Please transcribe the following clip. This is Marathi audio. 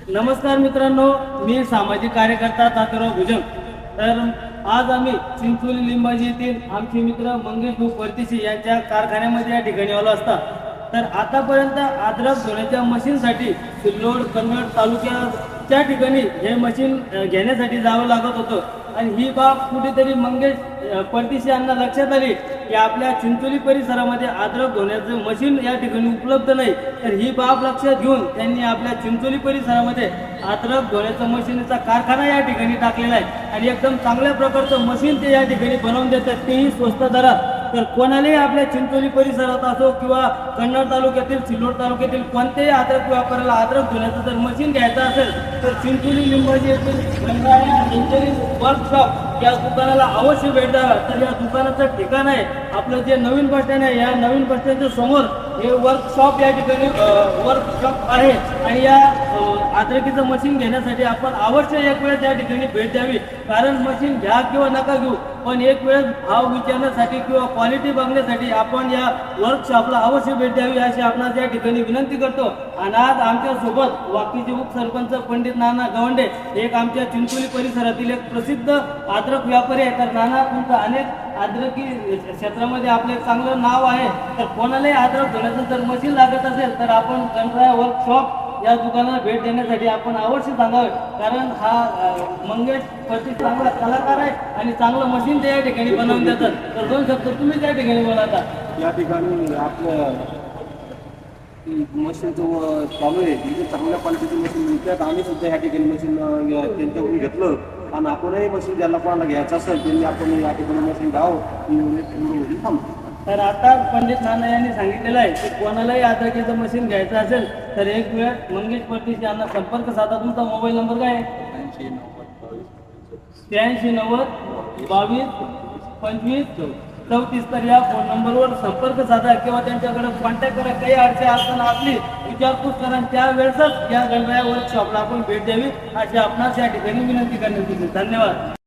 नमस्कार मित्रांनो, मी सामाजिक कार्यकर्ता तात्याराव भुजंग. तर आज आम्ही चिंचोली लिंबाजी येथील आमचे मित्र मंगेश भाऊ परदेशी यांच्या कारखान्यामध्ये या ठिकाणी आलो असता. तर आतापर्यंत अद्रक धुण्याच्या मशीनसाठी सिल्लोड कन्नड तालुक्याच्या ठिकाणी हे मशीन घेण्यासाठी जावं लागत होतं. आणि ही बाब कुठेतरी मंगेश परदेशी यांना लक्षात आली की आपल्या चिंचोली परिसरामध्ये अद्रक धुण्याचं मशीन या ठिकाणी उपलब्ध नाही. तर ही बाब लक्षात घेऊन त्यांनी आपल्या चिंचोली परिसरामध्ये अद्रक धुण्याचं मशीनचा कारखाना या ठिकाणी टाकलेला आहे. आणि एकदम चांगल्या प्रकारचं मशीन ते या ठिकाणी बनवून देतात, तेही स्वस्त दरात. तर कोणालाही आपल्या चिंचोली परिसरात असो किंवा कन्नड तालुक्यातील सिल्लोड तालुक्यातील कोणत्याही अद्रक व्यापाऱ्याला अद्रक धुण्याचं जर मशीन घ्यायचं असेल तर चिंचोली लिंबाजी येथील वर्कशॉप या दुकानाला अवश्य भेट द्यावा. तर या दुकानाचं ठिकाण आहे आपलं जे नवीन बस स्टँड आहे, या नवीन बस स्टँडच्या समोर हे वर्कशॉप या ठिकाणी वर्कशॉप आहे. आणि या अद्रकीचं मशीन घेण्यासाठी आपण अवश्य एक वेळेस या ठिकाणी भेट द्यावी. कारण मशीन घ्या किंवा नका घेऊ, पण एक वेळेस भाव विचारण्यासाठी किंवा क्वालिटी बघण्यासाठी आपण या वर्कशॉपला अवश्य भेट द्यावी अशी आपणास या ठिकाणी विनंती करतो. आणि आज आमच्यासोबत वाकीचे उपसरपंच पंडित नाना गवंडे, एक आमच्या चिंचोली परिसरातील एक प्रसिद्ध अद्रक व्यापारी आहे. तर नाना, तुमचं अनेक अद्रकी क्षेत्रामध्ये आपले चांगलं नाव आहे. तर कोणालाही अद्रक धुण्याचं जर मशीन लागत असेल तर आपण गणराया वर्कशॉप या दुकानाला भेट देण्यासाठी आपण अवश्य सांगावे. कारण हा मंगेश परदेशी चांगला कलाकार आहे आणि चांगलं मशीन ते या ठिकाणी बनवून देतात. तर दोन शब्द तुम्ही त्या ठिकाणी बोलाता. या ठिकाणी आपलं मशीनचं चालू आहे, म्हणजे चांगल्या क्वालिटीचं मशीन मिळतात. आम्ही सुद्धा या ठिकाणी मशीन त्यांच्याकडून घेतलं आणि आपणही मशीन ज्याला कोणाला घ्यायचं असेल त्यांनी आपण या ठिकाणी मशीन घ्यावं थांबतो. तर आता पंडित नाना यांनी सांगितलेलं आहे की कोणालाही अद्रकीचं मशीन घ्यायचं असेल तर एक वेळ मंगेश परदेशी यांना संपर्क साधा. तुमचा मोबाईल नंबर काय आहे? 8390 22 25 34. तर या फोन नंबरवर संपर्क साधा किंवा त्यांच्याकडे कॉन्टॅक्ट करा. काही अडचण असताना आपली विचारपूस करा. त्यावेळेसच या गणराया वर्कशॉपला आपण भेट द्यावी अशी आपणास या ठिकाणी विनंती करण्यात येते. धन्यवाद.